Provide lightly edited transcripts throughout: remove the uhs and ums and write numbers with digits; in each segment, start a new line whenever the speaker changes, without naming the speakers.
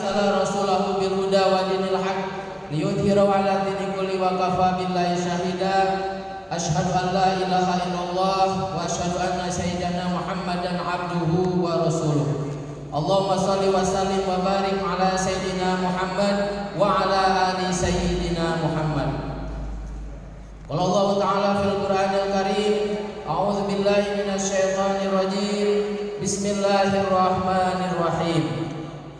arsala rasulahu bil huda wa dinil haq liyudhhirahu 'ala dini kulli wa kafa billahi syahida. Asyhadu an la ilaha illallah wa asyhadu anna sayyidana Muhammadan abduhu wa rasuluh. Allahumma shalli wa sallim wa barik ala sayyidina Muhammad wa ala ali sayyidina Muhammad. Qala Allah Ta'ala fil Qur'anil Karim, a'udzu billahi minasy syaithanir rajim. Bismillahirrahmanirrahim.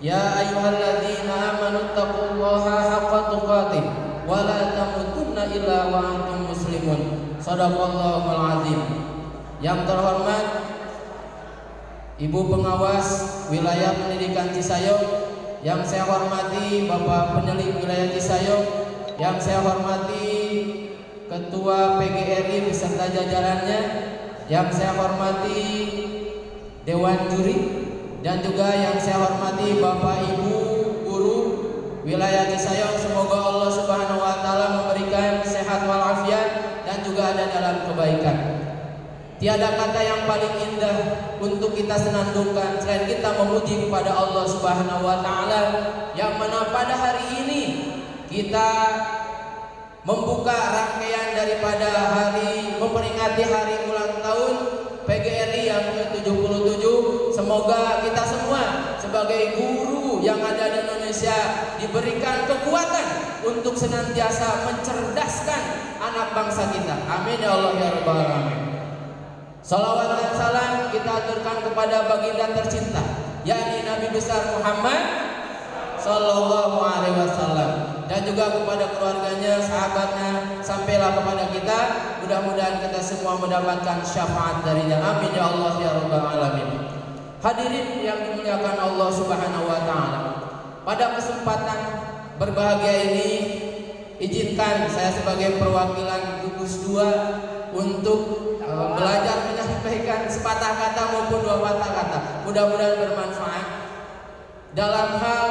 Ya ayyuhalladzina amanu taqullaha haqqa tuqatih wa la tamutunna illa wa antum muslimun. Shadaqallahul azim. Yang terhormat Ibu Pengawas Wilayah Pendidikan Cisayong, yang saya hormati Bapak Peneliti Wilayah Cisayong, yang saya hormati Ketua PGRI beserta jajarannya, yang saya hormati Dewan Juri, dan juga yang saya hormati Bapak Ibu Guru Wilayah Cisayong. Semoga Allah Subhanahu wa Ta'ala memberikan sehat walafiat dan juga ada dalam kebaikan. Tiada kata yang paling indah untuk kita senandungkan selain kita memuji kepada Allah Subhanahu wa Ta'ala, yang mana pada hari ini kita membuka rangkaian daripada hari memperingati hari ulang tahun PGRI yang ke-77. Semoga kita semua sebagai guru yang ada di Indonesia diberikan kekuatan untuk senantiasa mencerdaskan anak bangsa kita. Amin ya Allah ya rabbal alamin. Salawat dan salam kita aturkan kepada baginda tercinta, yakni Nabi besar Muhammad sallallahu alaihi wasallam, dan juga kepada keluarganya, sahabatnya, sampailah kepada kita. Mudah-mudahan kita semua mendapatkan syafaat darinya. Amin ya Allah ya rabbal alamin. Hadirin yang dimuliakan Allah Subhanahu wa Ta'ala, pada kesempatan berbahagia ini izinkan saya sebagai perwakilan gugus 2 untuk belajar menyampaikan sepatah kata maupun 2 patah kata. Mudah-mudahan bermanfaat dalam hal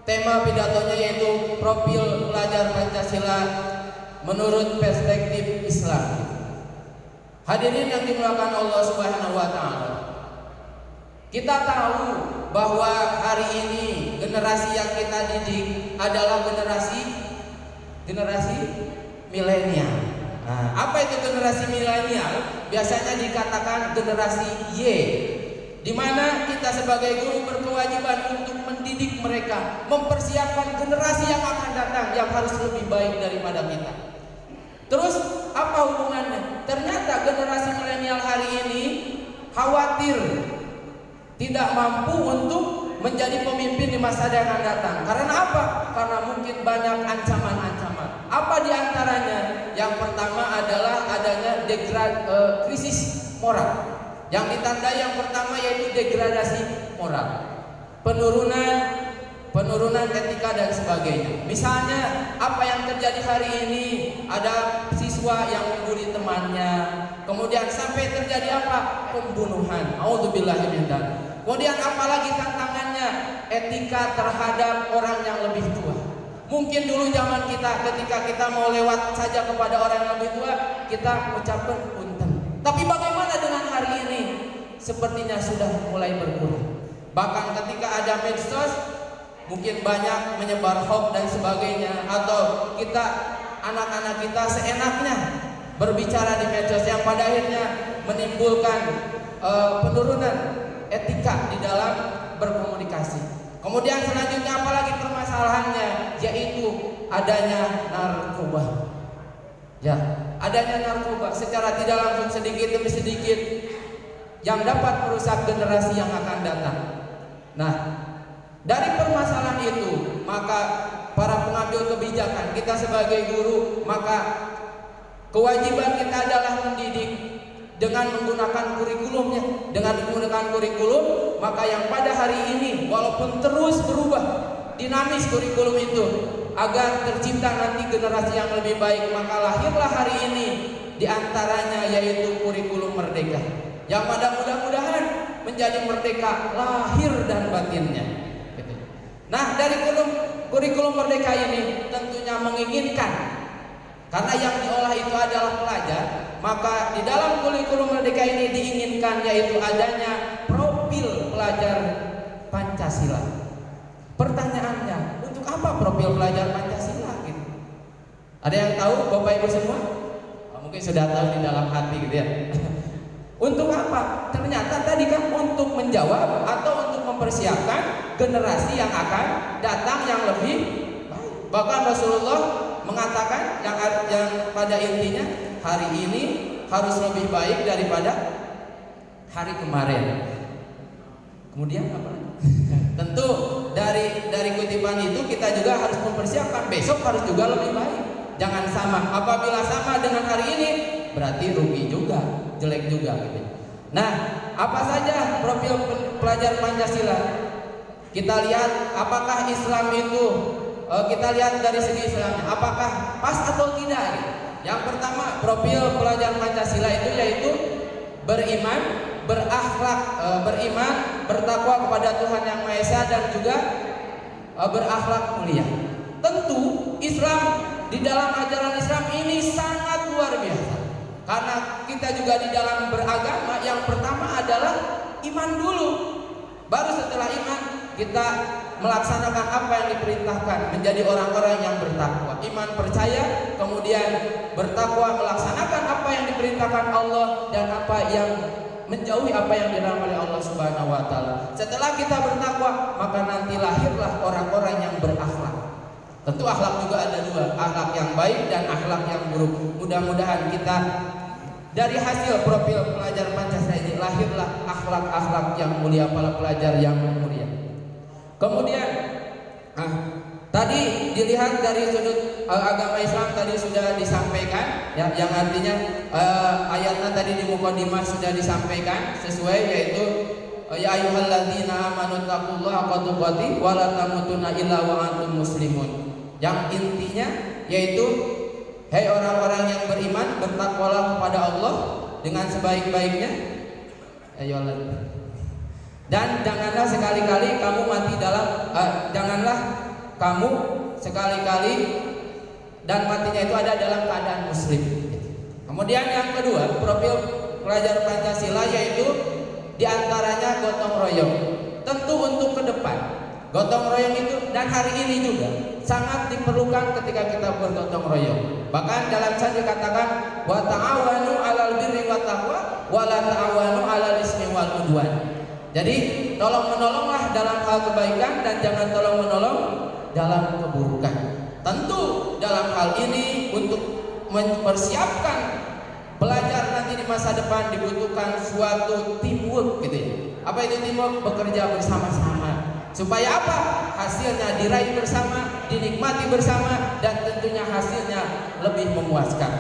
tema pidatonya, yaitu profil pelajar Pancasila menurut perspektif Islam. Hadirin yang dimuliakan Allah Subhanahu wa Ta'ala, kita tahu bahwa hari ini generasi yang kita didik adalah generasi milenial. Nah, apa itu generasi milenial? Biasanya dikatakan generasi Y, di mana kita sebagai guru berkewajiban untuk mendidik mereka, mempersiapkan generasi yang akan datang yang harus lebih baik daripada kita. Terus apa hubungannya? Ternyata generasi milenial hari ini khawatir tidak mampu untuk menjadi pemimpin di masa yang akan datang. Karena apa? Karena mungkin banyak ancaman-ancaman. Apa diantaranya? Yang pertama adalah adanya krisis moral. Yang ditandai yang pertama yaitu degradasi moral, penurunan etika dan sebagainya. Misalnya apa yang terjadi hari ini, ada siswa yang membuli temannya, kemudian sampai terjadi apa? Pembunuhan. Auzubillahi min dzalik. Kemudian apalagi tantangannya? Etika terhadap orang yang lebih tua. Mungkin dulu zaman kita ketika kita mau lewat saja kepada orang yang lebih tua, kita ucapkan punten. Tapi bagaimana dengan hari ini? Sepertinya sudah mulai berkurang. Bahkan ketika ada medsos, mungkin banyak menyebar hoax dan sebagainya, atau kita anak-anak kita seenaknya berbicara di medsos yang pada akhirnya menimbulkan penurunan etika di dalam berkomunikasi. Kemudian selanjutnya apalagi permasalahannya, yaitu adanya narkoba. Ya, adanya narkoba secara tidak langsung sedikit demi sedikit yang dapat merusak generasi yang akan datang. Nah, dari permasalahan itu, maka para pengambil kebijakan, kita sebagai guru, maka kewajiban kita adalah mendidik dengan menggunakan kurikulumnya. Dengan menggunakan kurikulum, maka yang pada hari ini walaupun terus berubah, dinamis kurikulum itu, agar tercipta nanti generasi yang lebih baik, maka lahirlah hari ini diantaranya yaitu kurikulum merdeka, yang pada mudah-mudahan menjadi merdeka lahir dan batinnya. Nah, dari kurikulum merdeka ini tentunya menginginkan, karena yang diolah itu adalah pelajar, maka di dalam kurikulum merdeka ini diinginkan yaitu adanya profil pelajar Pancasila. Pertanyaannya, untuk apa profil pelajar Pancasila gitu? Ada yang tahu Bapak Ibu semua? Mungkin sudah tahu di dalam hati gitu ya. Untuk apa? Ternyata tadi kan untuk menjawab atau untuk mempersiapkan generasi yang akan datang yang lebih baik. Bahkan Rasulullah mengatakan yang pada intinya hari ini harus lebih baik daripada hari kemarin. Kemudian apa? Tentu dari kutipan itu kita juga harus mempersiapkan besok harus juga lebih baik. Jangan sama. Apabila sama dengan hari ini berarti rugi juga, jelek juga gitu. Nah, apa saja profil pelajar Pancasila? Kita lihat apakah Islam itu kita lihat dari segi Islamnya, apakah pas atau tidak gitu. Yang pertama, profil pelajar Pancasila itu yaitu beriman, berakhlak, beriman, bertakwa kepada Tuhan Yang Maha Esa dan juga berakhlak mulia. Tentu Islam, di dalam ajaran Islam ini sangat luar biasa. Karena kita juga di dalam beragama yang pertama adalah iman dulu. Baru setelah iman kita melaksanakan apa yang diperintahkan, menjadi orang-orang yang bertakwa. Iman percaya, kemudian bertakwa melaksanakan apa yang diperintahkan Allah dan apa yang menjauhi apa yang dilarang oleh Allah Subhanahu wa taala. Setelah kita bertakwa, maka nanti lahirlah orang-orang yang berakhlak. Tentu akhlak juga ada dua, akhlak yang baik dan akhlak yang buruk. Mudah-mudahan kita dari hasil profil pelajar Pancasila ini lahirlah akhlak-akhlak yang mulia, para pelajar yang mulia. Kemudian tadi dilihat dari sudut agama Islam tadi sudah disampaikan ya, yang artinya ayatnya tadi di mukadimah sudah disampaikan sesuai, yaitu ya ayyuhalladzina amanu taqullaha haqqa tuqatih wa la tamutunna illa wa antum muslimun. Yang intinya yaitu hai orang-orang yang beriman, bertakwalah kepada Allah dengan sebaik-baiknya. Dan janganlah sekali-kali kamu mati dalam janganlah kamu sekali-kali dan matinya itu ada dalam keadaan muslim. Kemudian yang kedua, profil pelajar Pancasila yaitu diantaranya gotong royong. Tentu untuk ke depan gotong royong itu dan hari ini juga sangat diperlukan ketika kita bergotong royong. Bahkan dalam hadis dikatakan wa ta'awanu 'alal birri wat taqwa wa la ta'awanu 'alal ismi wal udwan. Jadi tolong menolonglah dalam hal kebaikan dan jangan tolong menolong dalam keburukan. Tentu dalam hal ini untuk mempersiapkan pelajar nanti di masa depan dibutuhkan suatu teamwork gitu ya. Apa itu teamwork? Bekerja bersama-sama. Supaya apa? Hasilnya diraih bersama, dinikmati bersama, dan tentunya hasilnya lebih memuaskan.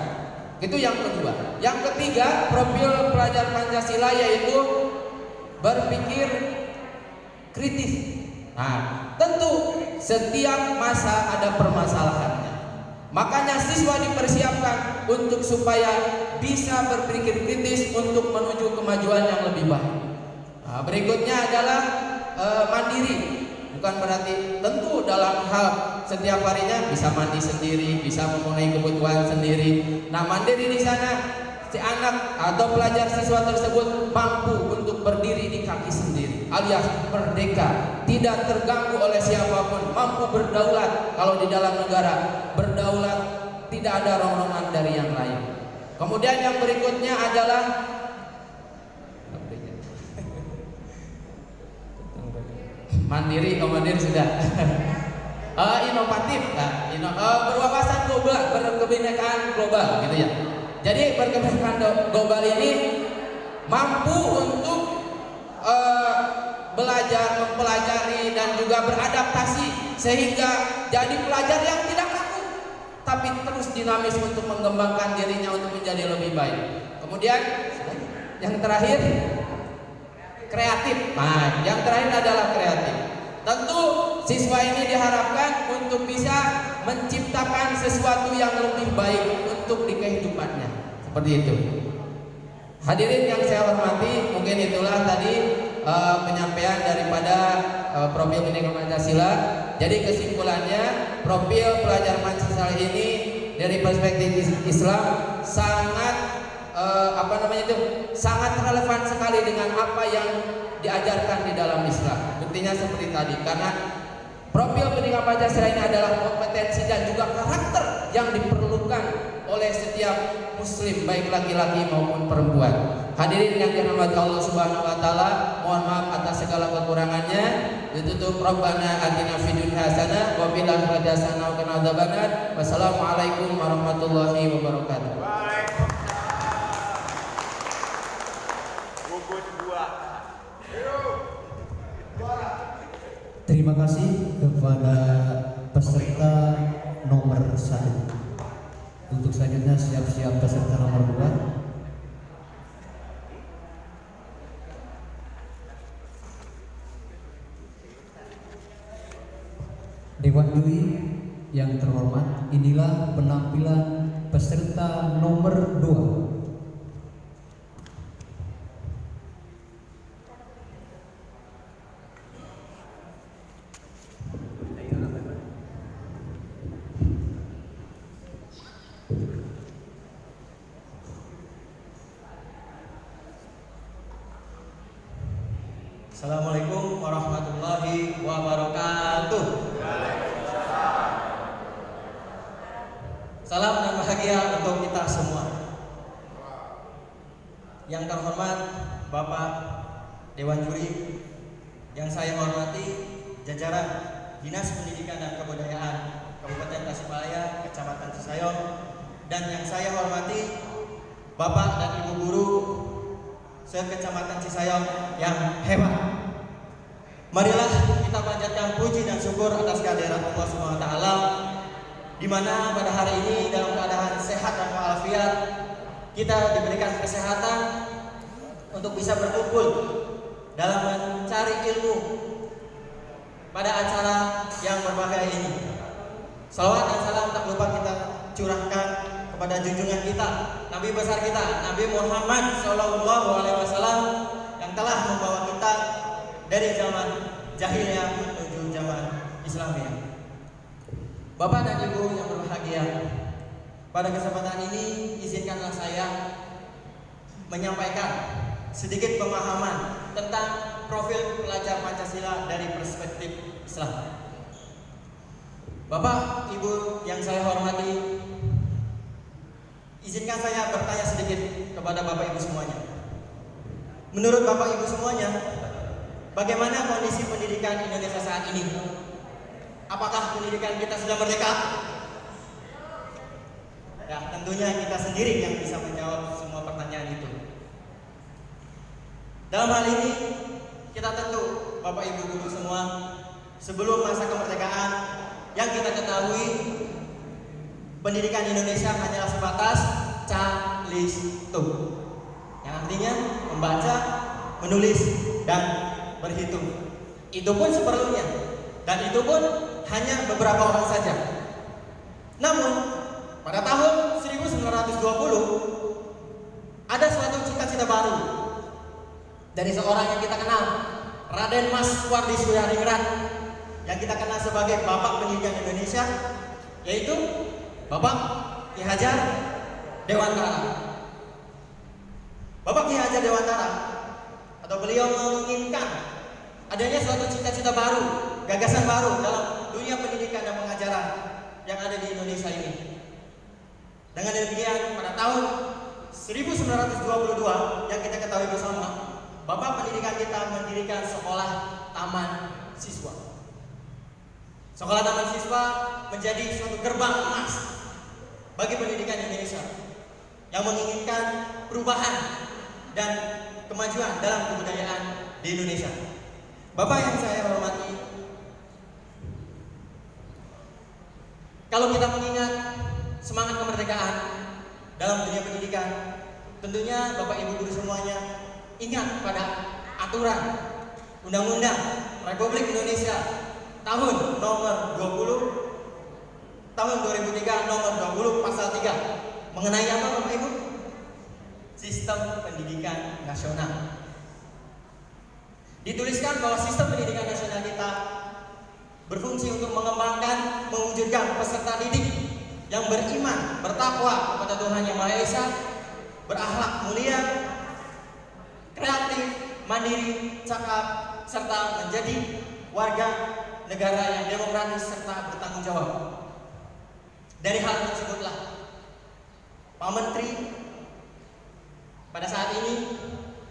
Itu yang kedua. Yang ketiga, profil pelajar Pancasila yaitu berpikir kritis. Nah, tentu setiap masa ada permasalahannya. Makanya siswa dipersiapkan untuk supaya bisa berpikir kritis untuk menuju kemajuan yang lebih baik. Nah, berikutnya adalah mandiri. Bukan berarti tentu dalam hal setiap harinya bisa mandi sendiri, bisa memenuhi kebutuhan sendiri. Nah, mandiri di sana si anak atau pelajar siswa tersebut mampu untuk berdiri di kaki sendiri, alias merdeka, tidak terganggu oleh siapapun, mampu berdaulat. Kalau di dalam negara berdaulat, tidak ada ronrongan dari yang lain. Kemudian yang berikutnya adalah mandiri. Mandiri sudah. Inovatif, berwawasan global, berkebinekaan global, gitu ya. Jadi berkebinekaan global ini mampu untuk belajar, mempelajari dan juga beradaptasi sehingga jadi pelajar yang tidak kaku, tapi terus dinamis untuk mengembangkan dirinya untuk menjadi lebih baik. Kemudian yang terakhir kreatif. Nah, yang terakhir adalah kreatif. Tentu siswa ini diharapkan untuk bisa menciptakan sesuatu yang lebih baik untuk di kehidupannya. Seperti itu. Hadirin yang saya hormati, mungkin itulah tadi penyampaian daripada profil Pendidikan Pancasila. Jadi kesimpulannya, profil pelajar Pancasila ini dari perspektif Islam sangat sangat relevan sekali dengan apa yang diajarkan di dalam Islam. Buktinya seperti tadi, karena Profil pendidikan Pancasila ini adalah kompetensi dan juga karakter yang diperlukan oleh setiap muslim, baik laki-laki maupun perempuan. Hadirin yang dirahmati Allah Subhanahu wa taala, mohon maaf atas segala kekurangannya. Ditutup Rabbana atina fid dunya hasanah wa fil akhirati hasanah wa qina adzabannar. Wassalamualaikum warahmatullahi wabarakatuh.
Terima kasih kepada peserta nomor 1. Untuk selanjutnya siap-siap peserta nomor 2. Dewan juri yang terhormat, inilah penampilan peserta nomor 2.
Assalamualaikum warahmatullahi wabarakatuh. Salam dan bahagia untuk kita semua. Yang terhormat Bapak Dewan Juri, yang saya hormati jajaran Dinas Pendidikan dan Kebudayaan Kabupaten Tasikmalaya, Kecamatan Cisayong, dan yang saya hormati Bapak dan Ibu guru se-Kecamatan Cisayong yang hebat. Marilah kita panjatkan puji dan syukur atas kehadiran Allah Subhanahu wa taala, di mana pada hari ini dalam keadaan sehat dan walafiat kita diberikan kesehatan untuk bisa berkumpul dalam mencari ilmu pada acara yang berbahagia ini. Salawat dan salam tak lupa kita curahkan kepada junjungan kita, Nabi besar kita, Nabi Muhammad SAW, yang telah membawa kita dari zaman jahiliyah menuju zaman Islamiyah. Bapak dan Ibu yang berbahagia, pada kesempatan ini izinkanlah saya menyampaikan sedikit pemahaman tentang profil pelajar Pancasila dari perspektif Islam. Bapak, Ibu yang saya hormati, izinkan saya bertanya sedikit kepada Bapak Ibu semuanya. Menurut Bapak Ibu semuanya, bagaimana kondisi pendidikan Indonesia saat ini? Apakah pendidikan kita sudah merdeka? Ya, tentunya kita sendiri yang bisa menjawab semua pertanyaan itu. Dalam hal ini, kita tentu, Bapak Ibu guru semua, sebelum masa kemerdekaan, yang kita ketahui, pendidikan Indonesia hanyalah sebatas calistung, yang artinya membaca, menulis, dan berhitung. Itu pun seperlunya, dan itu pun hanya beberapa orang saja. Namun pada tahun 1920 ada suatu cita-cita baru dari seorang yang kita kenal, Raden Mas Wardi Suryadingrat, yang kita kenal sebagai Bapak Pendidikan Indonesia, yaitu Bapak Ki Hajar Dewantara. Bapak Ki Hajar Dewantara atau beliau menginginkan adanya suatu cita-cita baru, gagasan baru dalam dunia pendidikan dan pengajaran yang ada di Indonesia ini. Dengan demikian, pada tahun 1922 yang kita ketahui bersama, Bapak Pendidikan kita mendirikan sekolah taman siswa. Sekolah taman siswa menjadi suatu gerbang emas bagi pendidikan Indonesia yang menginginkan perubahan dan kemajuan dalam kebudayaan di Indonesia. Bapak yang saya hormati, kalau kita mengingat semangat kemerdekaan dalam dunia pendidikan, tentunya Bapak Ibu guru semuanya ingat pada aturan Undang-Undang Republik Indonesia tahun nomor 20 tahun 2003 nomor 20 pasal 3 mengenai apa Bapak Ibu? Sistem pendidikan nasional. Dituliskan bahwa sistem pendidikan nasional kita berfungsi untuk mengembangkan, mewujudkan peserta didik yang beriman, bertakwa kepada Tuhan Yang Maha Esa, berakhlak mulia, kreatif, mandiri, cakap, serta menjadi warga negara yang demokratis serta bertanggung jawab. Dari hal tersebutlah Pak Menteri pada saat ini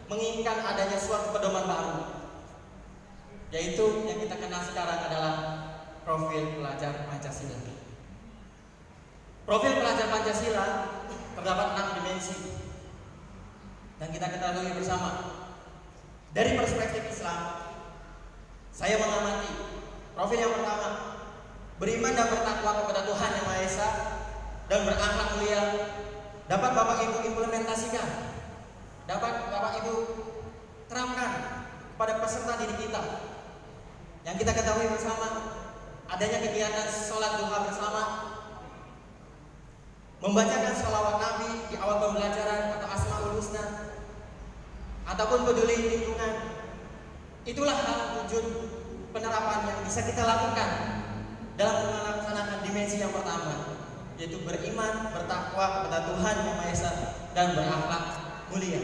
menginginkan adanya suatu pedoman baru, yaitu yang kita kenal sekarang adalah profil pelajar Pancasila. Profil pelajar Pancasila terdapat 6 dimensi dan kita ketahui bersama. Dari perspektif Islam, saya mengamati profil yang pertama, beriman dan bertakwa kepada Tuhan Yang Maha Esa dan berakhlak mulia, dapat Bapak Ibu implementasikan, dapat Bapak Ibu terapkan pada peserta didik kita. Yang kita ketahui bersama, adanya kegiatan sholat duha bersama, membacakan sholawat Nabi di awal pembelajaran atau Asmaul Husna, ataupun peduli lingkungan. Itulah hal wujud penerapan yang bisa kita lakukan dalam melaksanakan dimensi yang pertama, yaitu beriman, bertakwa kepada Tuhan Yang Maha Esa dan berakhlak mulia.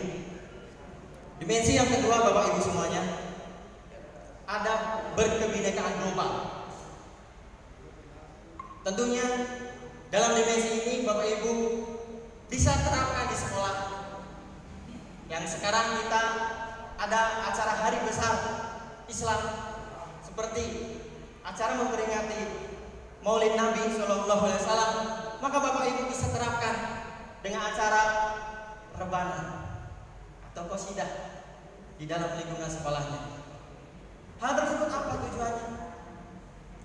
Dimensi yang kedua, Bapak Ibu semuanya, ada berkebinekaan global. Tentunya dalam dimensi ini Bapak Ibu bisa terapkan di sekolah. Yang sekarang kita ada acara hari besar Islam seperti acara memperingati Maulid Nabi Shallallahu Alaihi Wasallam, maka Bapak Ibu bisa terapkan dengan acara rebana atau qasidah di dalam lingkungan sekolahnya. Hal tersebut apa tujuannya?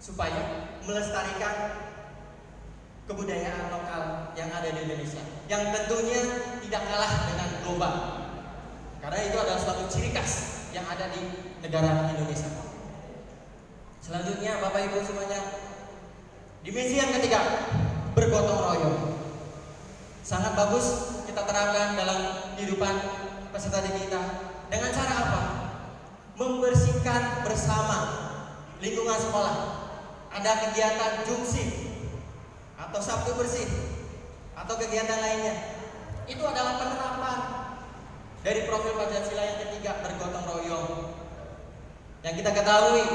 Supaya melestarikan kebudayaan lokal yang ada di Indonesia, yang tentunya tidak kalah dengan global, karena itu adalah suatu ciri khas yang ada di negara Indonesia. Selanjutnya Bapak Ibu semuanya, dimensi yang ketiga, bergotong royong. Sangat bagus kita terapkan dalam kehidupan peserta didik kita. Dengan cara apa? Membersihkan bersama lingkungan sekolah. Ada kegiatan jumsih atau Sabtu bersih atau kegiatan lainnya. Itu adalah penerapan dari profil Pancasila yang ketiga, bergotong royong. Yang kita ketahui,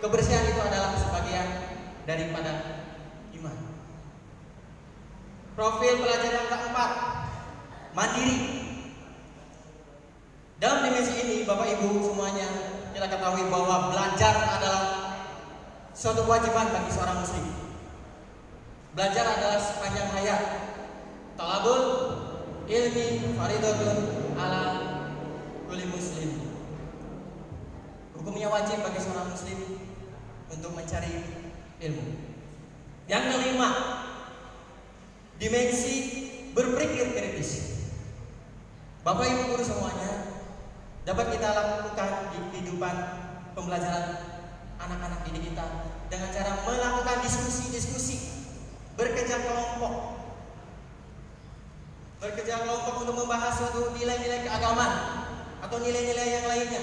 kebersihan itu adalah sebagian daripada iman. Profil pelajar yang keempat, mandiri. Dalam dimensi ini Bapak Ibu semuanya, kita ketahui bahwa belajar adalah suatu kewajiban bagi seorang muslim. Belajar adalah sepanjang hayat. Talabul ilmi faridatun ala kulli muslim. Hukumnya wajib bagi seorang muslim untuk mencari ilmu. Yang kelima, dimensi berpikir kritis. Bapak Ibu guru semuanya, dapat kita lakukan di kehidupan pembelajaran anak-anak didik kita dengan cara melakukan diskusi-diskusi, bekerja kelompok untuk membahas suatu nilai-nilai keagamaan atau nilai-nilai yang lainnya,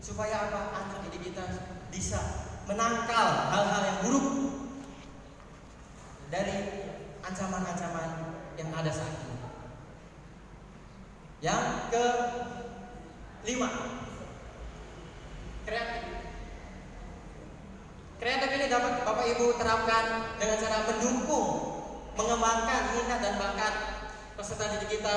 supaya apa? Anak didik kita bisa menangkal hal-hal yang buruk dari ancaman-ancaman yang ada saat ini. Yang kelima, kreatif. Kreatif ini dapat Bapak Ibu terapkan dengan cara mendukung, mengembangkan minat dan bakat peserta didik kita